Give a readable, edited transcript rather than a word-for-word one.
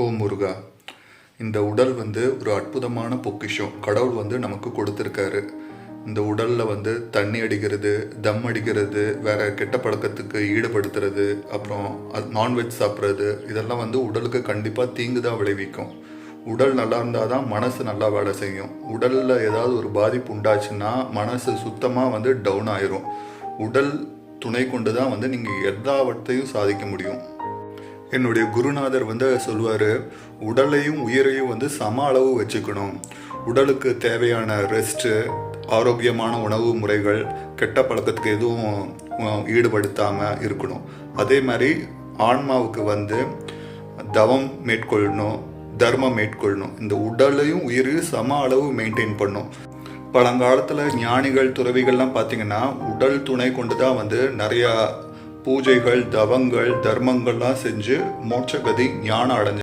ஓ முருகா, இந்த உடல் ஒரு அற்புதமான பொக்கிஷம். கடவுள் நமக்கு கொடுத்துருக்காரு. இந்த உடலில் தண்ணி அடிக்கிறது, தம் அடிக்கிறது, வேற கெட்ட பழக்கத்துக்கு ஈடுபடுத்துறது, அப்புறம் நான்வெஜ் சாப்பிட்றது, இதெல்லாம் உடலுக்கு கண்டிப்பாக தீங்கு தான் விளைவிக்கும். உடல் நல்லா இருந்தால் தான் மனசு நல்லா வேலை செய்யும். உடலில் ஏதாவது ஒரு பாதிப்பு உண்டாச்சுன்னா மனசு சுத்தமாக டவுன் ஆயிரும். உடல் துணை கொண்டு தான் நீங்கள் எல்லாவற்றையும் சாதிக்க முடியும். என்னுடைய குருநாதர் சொல்லுவார், உடலையும் உயிரையும் சம அளவு வச்சுக்கணும். உடலுக்கு தேவையான ரெஸ்ட்டு, ஆரோக்கியமான உணவு முறைகள், கெட்ட பழக்கத்துக்கு எதுவும் ஈடுபடுத்தாமல் இருக்கணும். அதே மாதிரி ஆன்மாவுக்கு தவம் மேற்கொள்ளணும், தர்மம் மேற்கொள்ளணும். இந்த உடலையும் உயிரையும் சம அளவு மெயின்டைன் பண்ணும். பழங்காலத்தில் ஞானிகள் துறவிகள்லாம் பார்த்திங்கன்னா உடல் துணை கொண்டு தான் நிறையா பூஜைகள், தவங்கள், தர்மங்கள்லாம் செஞ்சு மோட்சகதி ஞானம் அடைஞ்சு